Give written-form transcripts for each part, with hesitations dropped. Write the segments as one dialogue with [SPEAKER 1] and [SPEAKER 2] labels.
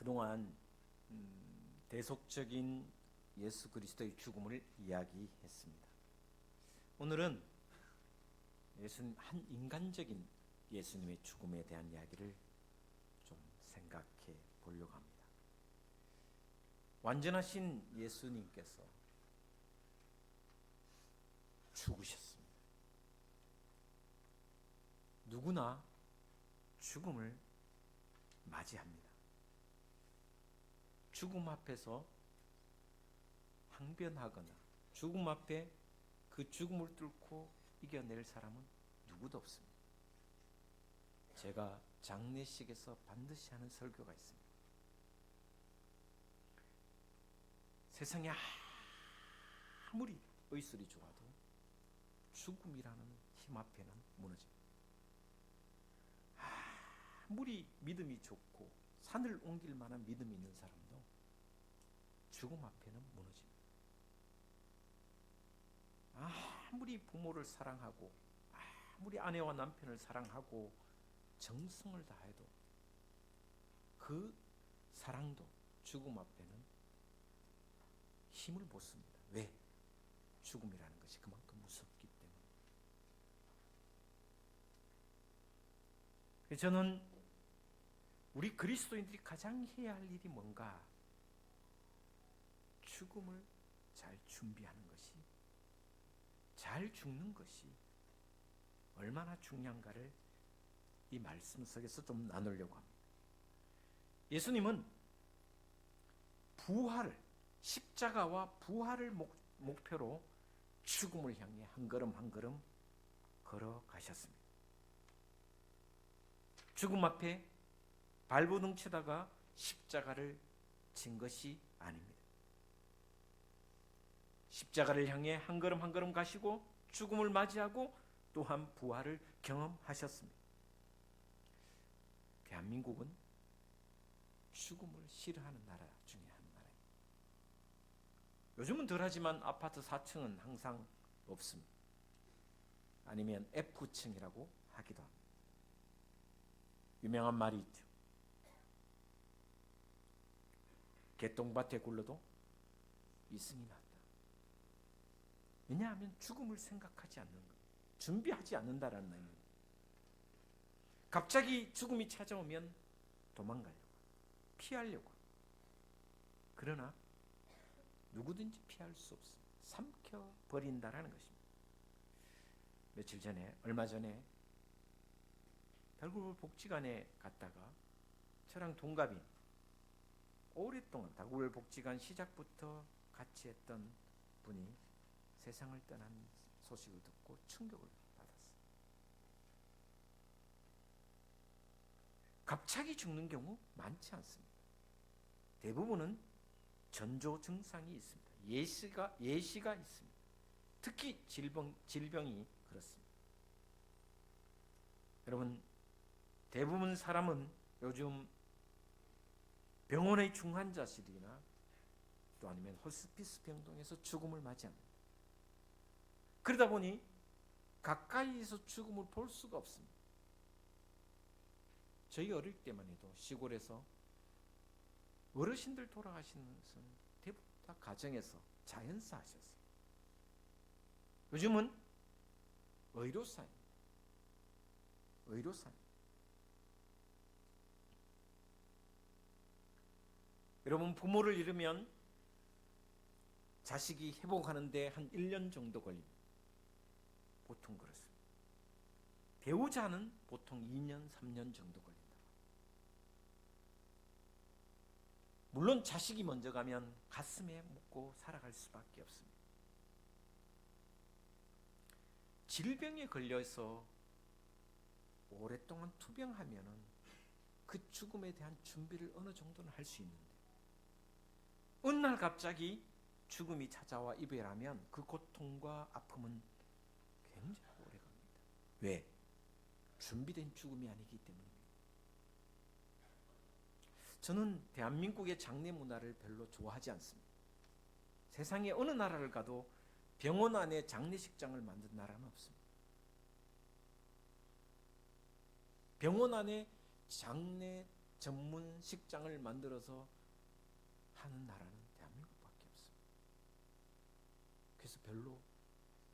[SPEAKER 1] 그동안 대속적인 예수 그리스도의 죽음을 이야기했습니다. 오늘은 한 인간적인 예수님의 죽음에 대한 이야기를 좀 생각해 보려고 합니다. 완전하신 예수님께서 죽으셨습니다. 누구나 죽음을 맞이합니다. 죽음 앞에서 항변하거나 죽음 앞에 그 죽음을 뚫고 이겨낼 사람은 누구도 없습니다. 제가 장례식에서 반드시 하는 설교가 있습니다. 세상에 아무리 의술이 좋아도 죽음이라는 힘 앞에는 무너집니다. 아무리 믿음이 좋고 산을 옮길 만한 믿음이 있는 사람도 죽음 앞에는 무너집니다. 아무리 부모를 사랑하고 아무리 아내와 남편을 사랑하고 정성을 다해도 그 사랑도 죽음 앞에는 힘을 못 씁니다. 왜? 죽음이라는 것이 그만큼 무섭기 때문에. 저는 우리 그리스도인들이 가장 해야 할 일이 뭔가? 죽음을 잘 준비하는 것이, 잘 죽는 것이 얼마나 중요한가를 이 말씀 속에서 좀 나누려고 합니다. 예수님은 부활을, 십자가와 부활을 목표로 죽음을 향해 한 걸음 한 걸음 걸어가셨습니다. 죽음 앞에 발버둥 치다가 십자가를 진 것이 아닙니다. 십자가를 향해 한 걸음 한 걸음 가시고 죽음을 맞이하고 또한 부활을 경험하셨습니다. 대한민국은 죽음을 싫어하는 나라 중에 한 나라입니다. 요즘은 덜하지만 아파트 4층은 항상 없습니다. 아니면 F층이라고 하기도 합니다. 유명한 말이 있죠. 개똥밭에 굴러도 이승이 났다. 왜냐하면 죽음을 생각하지 않는 것, 준비하지 않는다라는 의미입니다. 갑자기 죽음이 찾아오면 도망가려고, 피하려고. 그러나 누구든지 피할 수 없습니다. 삼켜버린다라는 것입니다. 며칠 전에, 얼마 전에 달구불 복지관에 갔다가 저랑 동갑인, 오랫동안 달구불 복지관 시작부터 같이 했던 분이 세상을 떠난 소식을 듣고 충격을 받았어요. 갑자기 죽는 경우 많지 않습니다. 대부분은 전조 증상이 있습니다. 예시가 있습니다. 특히 질병이 그렇습니다. 여러분, 대부분 사람은 요즘 병원의 중환자실이나 또 아니면 호스피스 병동에서 죽음을 맞이합니다. 그러다 보니 가까이에서 죽음을 볼 수가 없습니다. 저희 어릴 때만 해도 시골에서 어르신들 돌아가시는 것은 대부분 다 가정에서 자연사 하셨어요. 요즘은 의료사입니다. 의료사입니다. 여러분, 부모를 잃으면 자식이 회복하는데 한 1년 정도 걸립니다. 보통 그렇습니다. 배우자는 보통 2년, 3년 정도 걸린다. 물론 자식이 먼저 가면 가슴에 묻고 살아갈 수밖에 없습니다. 질병에 걸려서 오랫동안 투병하면은 그 죽음에 대한 준비를 어느 정도는 할 수 있는데, 어느 날 갑자기 죽음이 찾아와 이별하면 그 고통과 아픔은 굉장히 오래 갑니다. 왜? 준비된 죽음이 아니기 때문입니다. 저는 대한민국의 장례 문화를 별로 좋아하지 않습니다. 세상의 어느 나라를 가도 병원 안에 장례식장을 만든 나라는 없습니다. 병원 안에 장례 전문 식장을 만들어서 하는 나라는 대한민국밖에 없습니다. 그래서 별로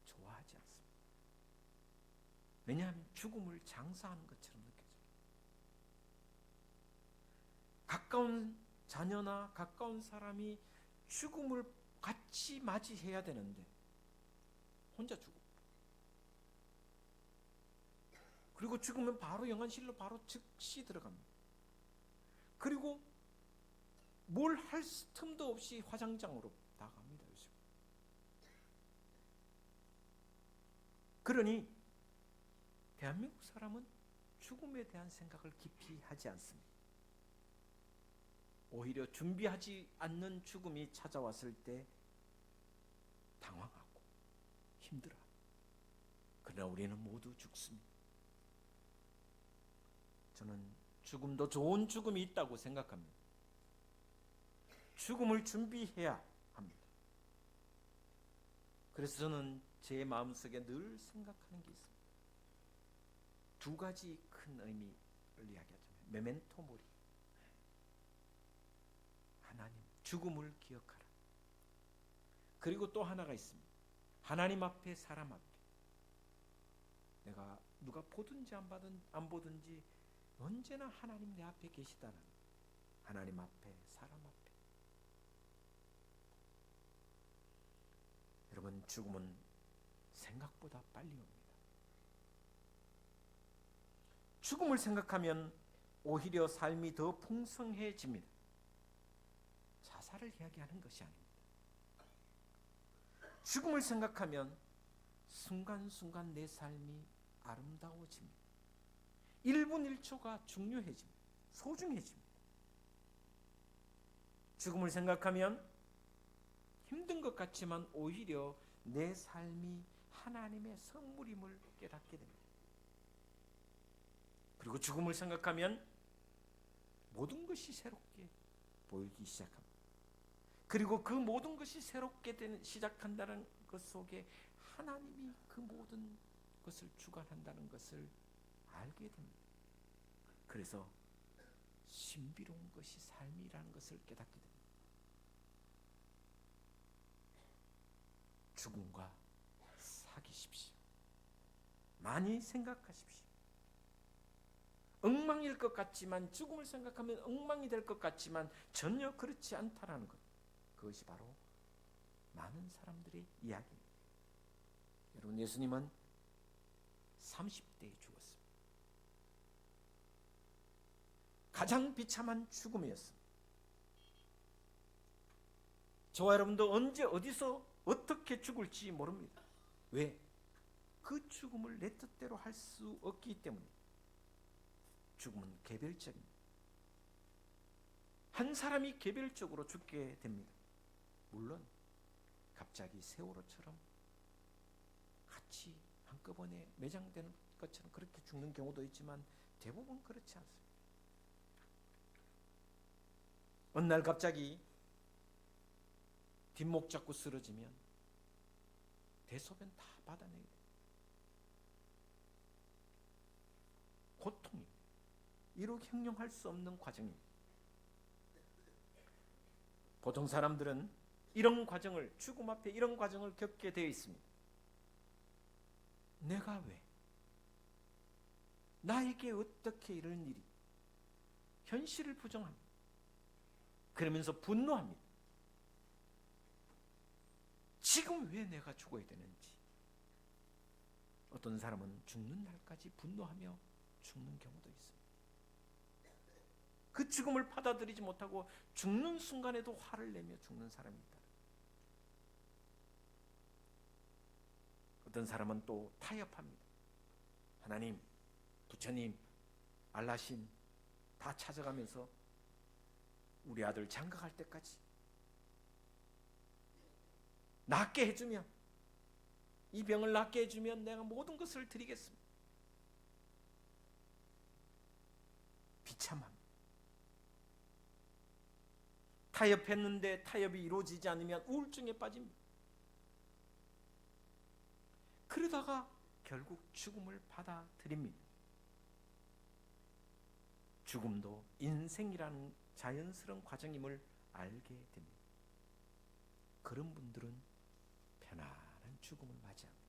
[SPEAKER 1] 좋아하지 않습니다. 왜냐하면 죽음을 장사하는 것처럼 느껴져요. 가까운 자녀나 가까운 사람이 죽음을 같이 맞이해야 되는데 혼자 죽어. 그리고 죽으면 바로 영안실로 바로 즉시 들어갑니다. 그리고 뭘 할 틈도 없이 화장장으로 나갑니다. 요즘. 그러니 대한민국 사람은 죽음에 대한 생각을 깊이 하지 않습니다. 오히려 준비하지 않는 죽음이 찾아왔을 때 당황하고 힘들어합니다. 그러나 우리는 모두 죽습니다. 저는 죽음도 좋은 죽음이 있다고 생각합니다. 죽음을 준비해야 합니다. 그래서 저는 제 마음속에 늘 생각하는 게 있습니다. 두 가지 큰 의미를 이야기하자면 메멘토 모리, 하나님, 죽음을 기억하라. 그리고 또 하나가 있습니다. 하나님 앞에, 사람 앞에. 내가 누가 보든지 안 보든지 언제나 하나님 내 앞에 계시다는, 하나님 앞에, 사람 앞에. 여러분, 죽음은 생각보다 빨리 옵니다. 죽음을 생각하면 오히려 삶이 더 풍성해집니다. 자살을 이야기하는 것이 아닙니다. 죽음을 생각하면 순간순간 내 삶이 아름다워집니다. 1분 1초가 중요해집니다. 소중해집니다. 죽음을 생각하면 힘든 것 같지만 오히려 내 삶이 하나님의 선물임을 깨닫게 됩니다. 그리고 죽음을 생각하면 모든 것이 새롭게 보이기 시작합니다. 그리고 그 모든 것이 새롭게 시작한다는 것 속에 하나님이 그 모든 것을 주관한다는 것을 알게 됩니다. 그래서 신비로운 것이 삶이라는 것을 깨닫게 됩니다. 죽음과 사귀십시오. 많이 생각하십시오. 엉망일 것 같지만, 죽음을 생각하면 엉망이 될 것 같지만 전혀 그렇지 않다라는 것, 그것이 바로 많은 사람들의 이야기입니다. 여러분, 예수님은 30대에 죽었습니다. 가장 비참한 죽음이었습니다. 저와 여러분도 언제 어디서 어떻게 죽을지 모릅니다. 왜? 그 죽음을 내 뜻대로 할 수 없기 때문에. 죽음은 개별적입니다. 한 사람이 개별적으로 죽게 됩니다. 물론 갑자기 세월호처럼 같이 한꺼번에 매장되는 것처럼 그렇게 죽는 경우도 있지만 대부분 그렇지 않습니다. 어느 날 갑자기 뒷목 잡고 쓰러지면 대소변 다 받아내야 돼요. 고통입니다. 이루 형용할 수 없는 과정입니다. 보통 사람들은 이런 과정을, 죽음 앞에 이런 과정을 겪게 되어 있습니다. 내가 왜? 나에게 어떻게 이런 일이? 현실을 부정합니다. 그러면서 분노합니다. 지금 왜 내가 죽어야 되는지. 어떤 사람은 죽는 날까지 분노하며 죽는 경우도 있습니다. 그 죽음을 받아들이지 못하고 죽는 순간에도 화를 내며 죽는 사람이 있다. 어떤 사람은 또 타협합니다. 하나님, 부처님, 알라신 다 찾아가면서 우리 아들 장가갈 때까지 낫게 해주면, 이 병을 낫게 해주면 내가 모든 것을 드리겠습니다. 비참합니다. 타협했는데 타협이 이루어지지 않으면 우울증에 빠집니다. 그러다가 결국 죽음을 받아들입니다. 죽음도 인생이라는 자연스러운 과정임을 알게 됩니다. 그런 분들은 편안한 죽음을 맞이합니다.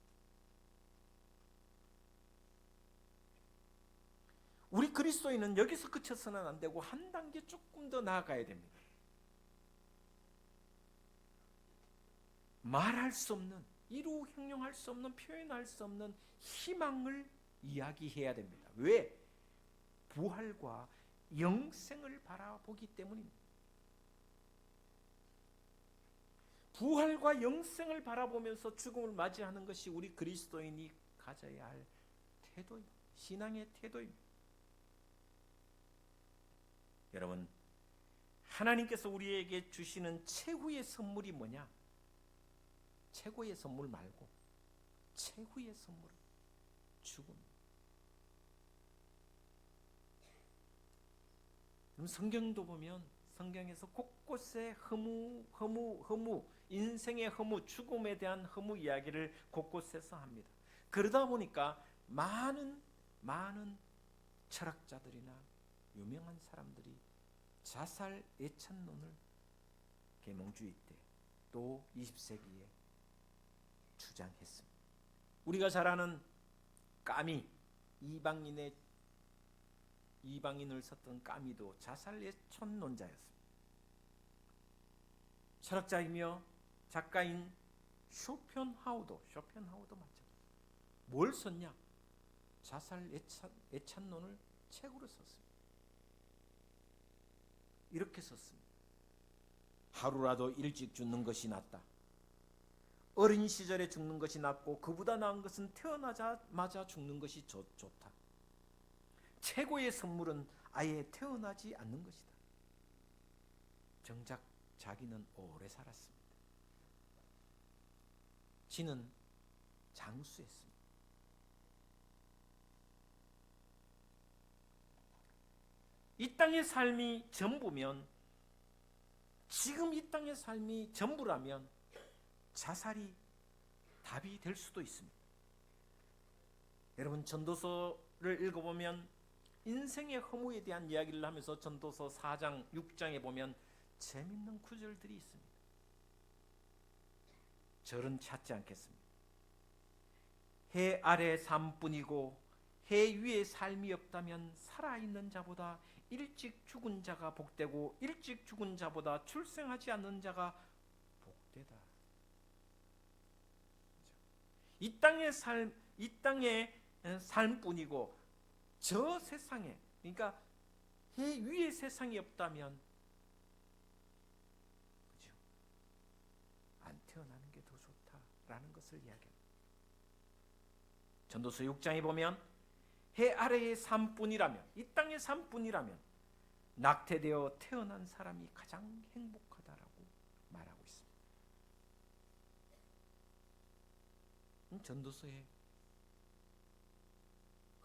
[SPEAKER 1] 우리 그리스도인은 여기서 그쳐서는 안 되고 한 단계 조금 더 나아가야 됩니다. 말할 수 없는, 이루 형용할 수 없는, 표현할 수 없는 희망을 이야기해야 됩니다. 왜? 부활과 영생을 바라보기 때문입니다. 부활과 영생을 바라보면서 죽음을 맞이하는 것이 우리 그리스도인이 가져야 할 태도입니다. 신앙의 태도입니다. 여러분, 하나님께서 우리에게 주시는 최후의 선물이 뭐냐? 최고의 선물 말고 최후의 선물은 죽음입니다. 그럼 성경도 보면 성경에서 곳곳에 허무, 인생의 허무, 죽음에 대한 허무 이야기를 곳곳에서 합니다. 그러다 보니까 많은 철학자들이나 유명한 사람들이 자살 애찬론을 계몽주의 때 또 20세기에 주장했습니다. 우리가 잘 아는 까미, 이방인을 썼던 까미도 자살 애천론자였습니다. 철학자이며 작가인 쇼펜하우도 마찬가지입니다. 뭘 썼냐? 자살 애찬론을 책으로 썼습니다. 이렇게 썼습니다. 하루라도 일찍 죽는 것이 낫다. 어린 시절에 죽는 것이 낫고 그보다 나은 것은 태어나자마자 죽는 것이 좋다. 최고의 선물은 아예 태어나지 않는 것이다. 정작 자기는 오래 살았습니다. 지는 장수했습니다. 이 땅의 삶이 전부면, 지금 이 땅의 삶이 전부라면 자살이 답이 될 수도 있습니다. 여러분, 전도서를 읽어보면 인생의 허무에 대한 이야기를 하면서 전도서 4장, 6장에 보면 재밌는 구절들이 있습니다. 절은 찾지 않겠습니다. 해 아래 삶뿐이고 해 위에 삶이 없다면 살아있는 자보다 일찍 죽은 자가 복되고 일찍 죽은 자보다 출생하지 않는 자가 복되다. 이 땅의 삶뿐이고 저 세상에, 그러니까 해 위에 세상이 없다면 그죠? 안 태어나는 게 더 좋다라는 것을 이야기합니다. 전도서 6장에 보면 해 아래의 삶뿐이라면, 이 땅의 삶뿐이라면 낙태되어 태어난 사람이 가장 행복하다라고 말하고 있습니다. 전도서의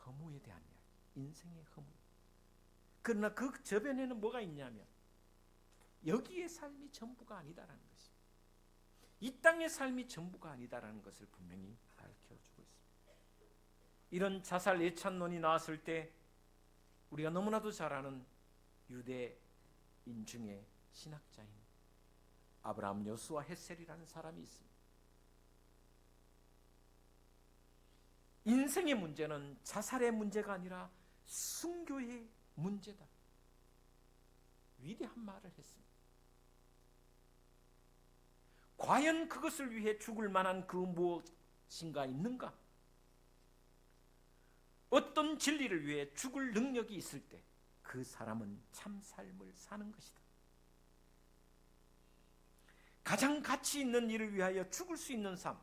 [SPEAKER 1] 허무에 대한 이야기, 인생의 허무. 그러나 그 저변에는 뭐가 있냐면 여기의 삶이 전부가 아니다라는 것입니다. 이 땅의 삶이 전부가 아니다라는 것을 분명히 밝혀주고 있습니다. 이런 자살 예찬론이 나왔을 때 우리가 너무나도 잘 아는 유대인 중에 신학자인 아브라함 여수와 헷셀이라는 사람이 있습니다. 인생의 문제는 자살의 문제가 아니라 순교의 문제다. 위대한 말을 했습니다. 과연 그것을 위해 죽을 만한 그 무엇인가 있는가? 어떤 진리를 위해 죽을 능력이 있을 때 그 사람은 참 삶을 사는 것이다. 가장 가치 있는 일을 위하여 죽을 수 있는 삶,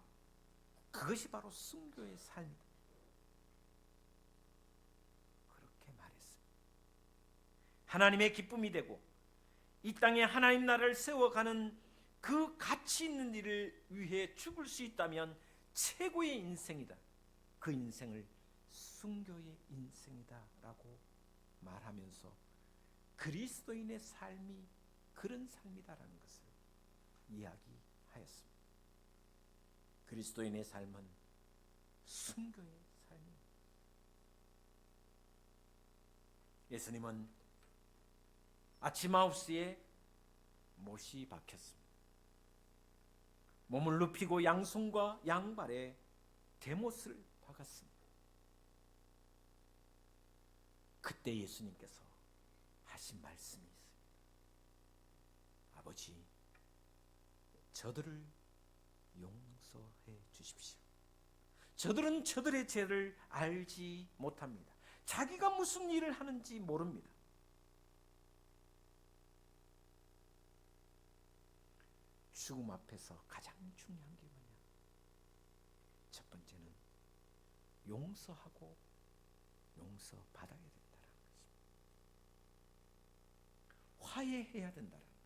[SPEAKER 1] 그것이 바로 순교의 삶이다. 그렇게 말했습니다. 하나님의 기쁨이 되고 이 땅에 하나님 나라를 세워가는 그 가치 있는 일을 위해 죽을 수 있다면 최고의 인생이다. 그 인생을 순교의 인생이다라고 말하면서 그리스도인의 삶이 그런 삶이다라는 것을 이야기하였습니다. 그리스도인의 삶은 순교의 삶입니다. 예수님은 아침 9시에 못이 박혔습니다. 몸을 눕히고 양손과 양발에 대못을 박았습니다. 그때 예수님께서 하신 말씀이 있습니다. 아버지, 저들을 용서해 주십시오. 저들은 저들의 죄를 알지 못합니다. 자기가 무슨 일을 하는지 모릅니다. 죽음 앞에서 가장 중요한 게 뭐냐? 첫 번째는 용서하고 용서받아야 된다는 것입니다. 화해해야 된다는 것입니다.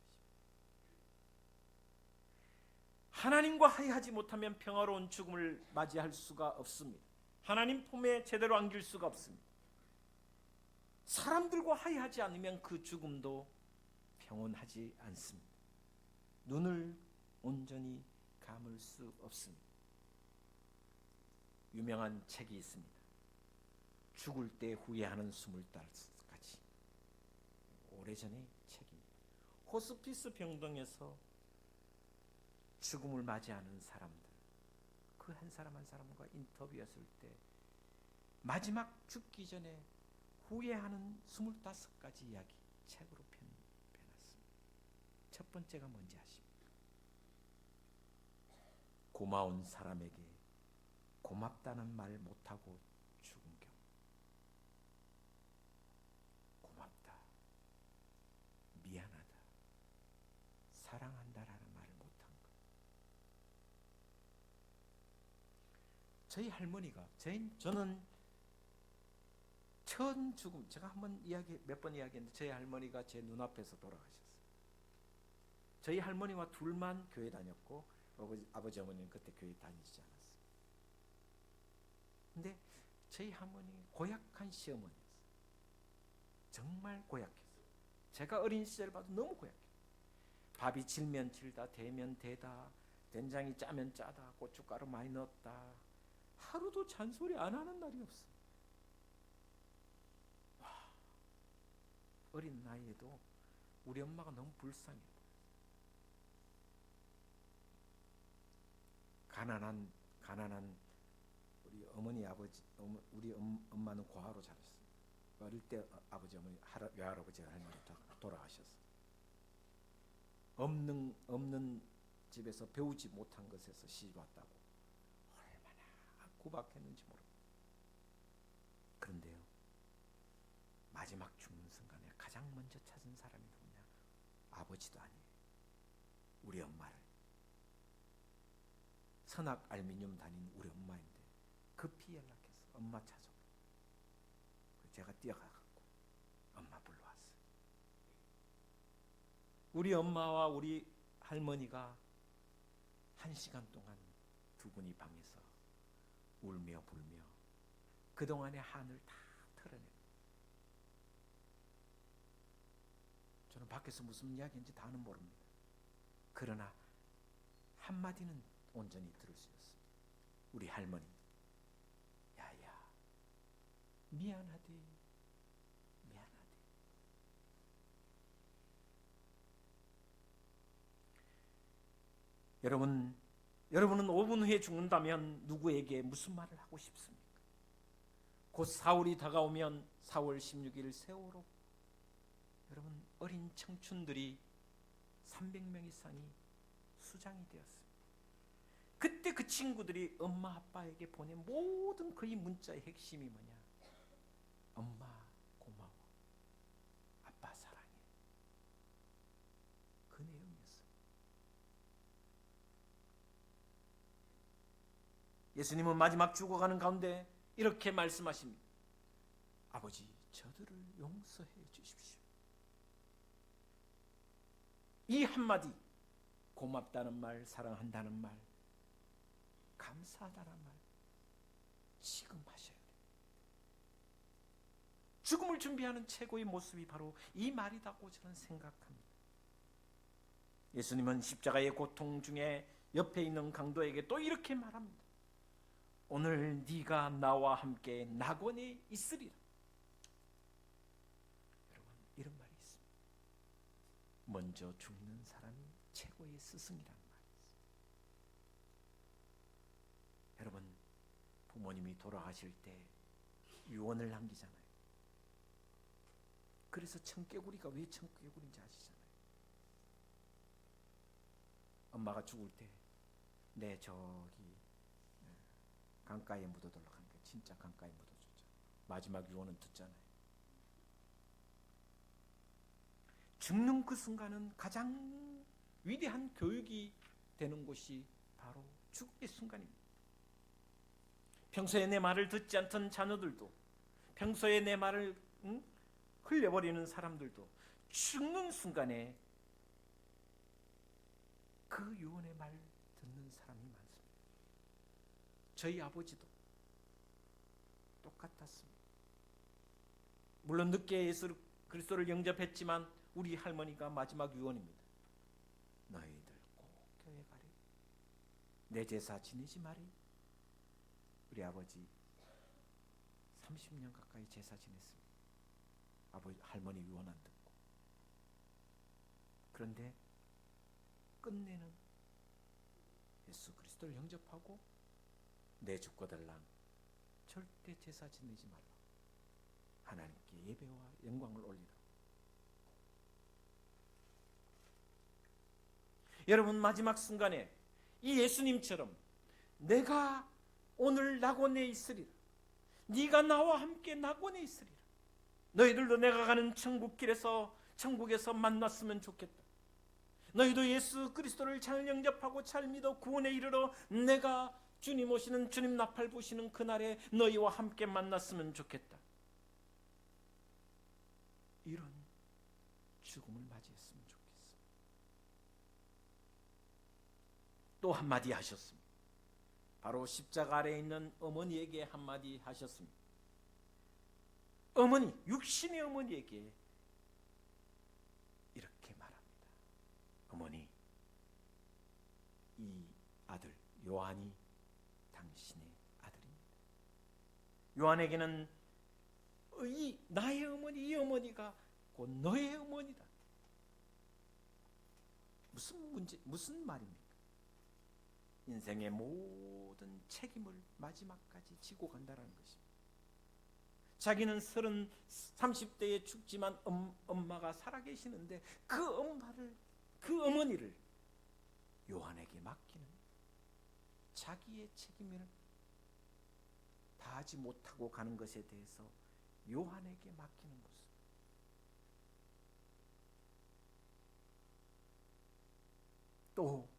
[SPEAKER 1] 하나님과 화해하지 못하면 평화로운 죽음을 맞이할 수가 없습니다. 하나님 품에 제대로 안길 수가 없습니다. 사람들과 화해하지 않으면 그 죽음도 평온하지 않습니다. 눈을 온전히 감을 수 없습니다. 유명한 책이 있습니다. 죽을 때 후회하는 20가지. 오래전의 책입니다. 호스피스 병동에서 죽음을 맞이하는 사람들, 그 한 사람 한 사람과 인터뷰했을 때 마지막 죽기 전에 후회하는 25가지 이야기 책으로 펴놨습니다. 첫 번째가 뭔지 아십니까? 고마운 사람에게 고맙다는 말 못하고 죽은 경우. 고맙다, 미안하다, 사랑한다라는 말을 못한 것. 저희 할머니가, 저는 처음 죽음, 제가 몇 번 이야기했는데 저희 할머니가 제 눈앞에서 돌아가셨어요. 저희 할머니와 둘만 교회 다녔고 아버지 어머니는 그때 교회 다니지 않았어요. 근데 저희 할머니 고약한 시어머니였어요. 정말 고약했어요. 제가 어린 시절 봐도 너무 고약해요. 밥이 질면 질다, 되면 되다, 된장이 짜면 짜다, 고춧가루 많이 넣었다. 하루도 잔소리 안 하는 날이 없어요. 어린 나이에도 우리 엄마가 너무 불쌍해. 가난한 우리 어머니 아버지, 우리 엄마는 고아로 자랐어요. 어릴 때 아버지 어머니 외할아버지 할머니 다 돌아가셨어요. 없는 집에서 배우지 못한 것에서 시집 왔다고 얼마나 구박했는지 모릅니다. 그런데요, 마지막 죽는 순간에 가장 먼저 찾은 사람이 누구냐? 아버지도 아니에요. 우리 엄마를. 선악 알미늄 다닌 우리 엄마인데 급히 연락해서 엄마 찾아오라. 제가 뛰어가갖고 엄마 불러왔어요. 우리 엄마와 우리 할머니가 1시간 동안 두 분이 방에서 울며 불며 그동안의 한을 다 털어내요. 저는 밖에서 무슨 이야기인지 다는 모릅니다. 그러나 한마디는 온전히 들을 수 있었습니다. 우리 할머니, 야야, 미안하대, 미안하대. 여러분은 5분 후에 죽는다면 누구에게 무슨 말을 하고 싶습니까? 곧 사흘이 다가오면 4월 16일 세월호, 여러분 어린 청춘들이 300명 이상이 수장이 되었습니다. 그때 그 친구들이 엄마 아빠에게 보낸 모든 그의 문자의 핵심이 뭐냐? 엄마 고마워, 아빠 사랑해. 그 내용이었어요. 예수님은 마지막 죽어가는 가운데 이렇게 말씀하십니다. 아버지, 저들을 용서해 주십시오. 이 한마디, 고맙다는 말, 사랑한다는 말, 감사하다는 말 지금 하셔야 돼요. 죽음을 준비하는 최고의 모습이 바로 이 말이라고 저는 생각합니다. 예수님은 십자가의 고통 중에 옆에 있는 강도에게 또 이렇게 말합니다. 오늘 네가 나와 함께 낙원에 있으리라. 여러분, 이런 말이 있습니다. 먼저 죽는 사람이 최고의 스승이란 말이죠. 여러분, 부모님이 돌아가실 때 유언을 남기잖아요. 그래서 청개구리가 왜 청개구리인지 아시잖아요. 엄마가 죽을 때 내 저기 강가에 묻어둘라 하는 게 진짜 강가에 묻어줬죠. 마지막 유언은 듣잖아요. 죽는 그 순간은 가장 위대한 교육이 되는 곳이 바로 죽음의 순간입니다. 평소에 내 말을 듣지 않던 자녀들도, 평소에 내 말을 흘려버리는 사람들도 죽는 순간에 그 유언의 말 듣는 사람이 많습니다. 저희 아버지도 똑같았습니다. 물론 늦게 예수 그리스도를 영접했지만 우리 할머니가 마지막 유언입니다. 너희들 꼭 교회 가리. 내 제사 지내지 마리. 우리 아버지 30년 가까이 제사 지냈습니다. 아버지 할머니 유언 안 듣고. 그런데 끝내는 예수 그리스도를 영접하고 내 죽고달랑 절대 제사 지내지 말라. 하나님께 예배와 영광을 올리라. 여러분, 마지막 순간에 이 예수님처럼 내가 오늘 낙원에 있으리라. 네가 나와 함께 낙원에 있으리라. 너희들도 내가 가는 천국에서 만났으면 좋겠다. 너희도 예수 그리스도를 잘 영접하고 잘 믿어 구원에 이르러 내가 주님 오시는, 주님 나팔 부시는 그날에 너희와 함께 만났으면 좋겠다. 이런 죽음을 맞이했으면 좋겠습니다. 또 한마디 하셨습니다. 바로 십자가 아래에 있는 어머니에게 한마디 하셨습니다. 어머니, 육신의 어머니에게 이렇게 말합니다. 어머니, 이 아들 요한이 당신의 아들입니다. 요한에게는 이 나의 어머니, 이 어머니가 곧 너의 어머니다. 무슨 말입니까? 인생의 모든 책임을 마지막까지 지고 간다는 것입니다. 자기는 30대에 죽지만 엄마가 살아계시는데 그 어머니를 요한에게 맡기는 자기의 책임을 다하지 못하고 가는 것에 대해서 요한에게 맡기는 모습. 또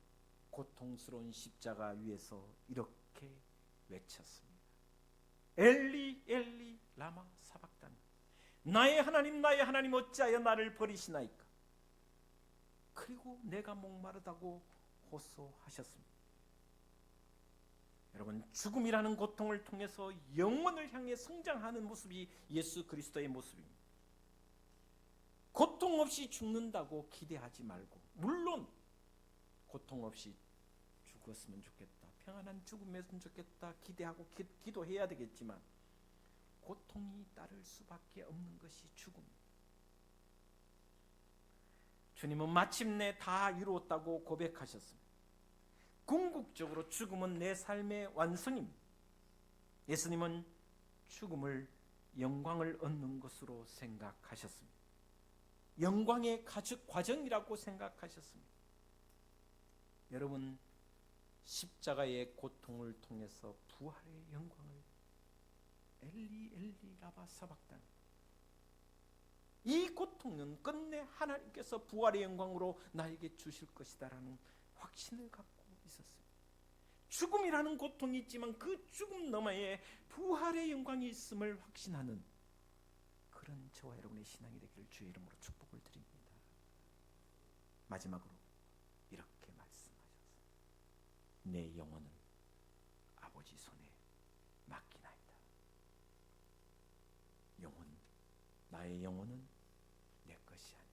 [SPEAKER 1] 고통스러운 십자가 위에서 이렇게 외쳤습니다. 엘리 엘리 라마 사박다니, 나의 하나님 어찌하여 나를 버리시나이까. 그리고 내가 목마르다고 호소하셨습니다. 여러분, 죽음이라는 고통을 통해서 영원을 향해 성장하는 모습이 예수 그리스도의 모습입니다. 고통 없이 죽는다고 기대하지 말고, 물론 고통 없이 죽었으면 좋겠다, 평안한 죽음이었으면 좋겠다 기대하고 기도해야 되겠지만 고통이 따를 수밖에 없는 것이 죽음입니다. 주님은 마침내 다 이루었다고 고백하셨습니다. 궁극적으로 죽음은 내 삶의 완성입니다. 예수님은 죽음을 영광을 얻는 것으로 생각하셨습니다. 영광의 과정이라고 생각하셨습니다. 여러분, 십자가의 고통을 통해서 부활의 영광을 엘리 엘리 라바 사박단, 이 고통은 끝내 하나님께서 부활의 영광으로 나에게 주실 것이다라는 확신을 갖고 있었습니다. 죽음이라는 고통이 있지만 그 죽음 너머에 부활의 영광이 있음을 확신하는 그런 저와 여러분의 신앙이 되기를 주의 이름으로 축복을 드립니다. 마지막으로 이렇게 말씀하셨습니다. 내 영혼은 아버지 손에 맡기나이다. 나의 영혼은 내 것이 아닌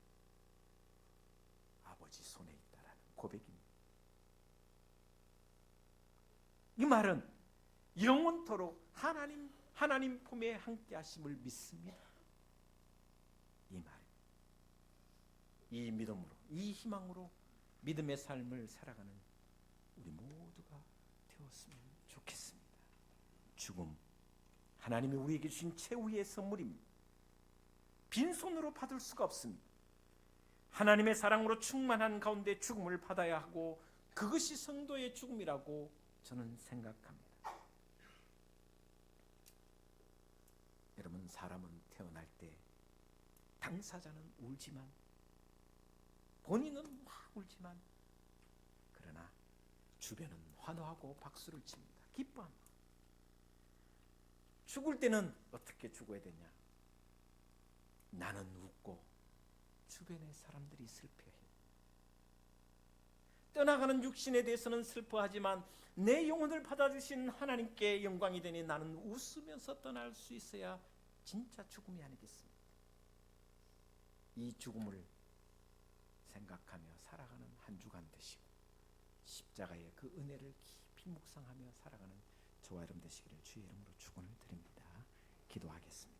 [SPEAKER 1] 아버지 손에 있다라는 고백입니다. 이 말은 영원토록 하나님 품에 함께 하심을 믿습니다. 이 말입니다. 이 믿음으로, 이 희망으로 믿음의 삶을 살아가는 우리 모두가 되었으면 좋겠습니다. 죽음, 하나님이 우리에게 주신 최후의 선물입니다. 빈손으로 받을 수가 없습니다. 하나님의 사랑으로 충만한 가운데 죽음을 받아야 하고 그것이 성도의 죽음이라고 저는 생각합니다. 여러분, 사람은 태어날 때 당사자는 울지만, 본인은 막 울지만, 그러나 주변은 환호하고 박수를 칩니다. 기뻐합니다. 죽을 때는 어떻게 죽어야 되냐? 나는 웃고 주변의 사람들이 슬퍼해요. 떠나가는 육신에 대해서는 슬퍼하지만 내 영혼을 받아주신 하나님께 영광이 되니 나는 웃으면서 떠날 수 있어야 진짜 죽음이 아니겠습니까? 이 죽음을 생각하며 살아가는 한 주간 되시고 십자가의 그 은혜를 깊이 묵상하며 살아가는 저와 여러분 되시기를 주의 이름으로 축원을 드립니다. 기도하겠습니다.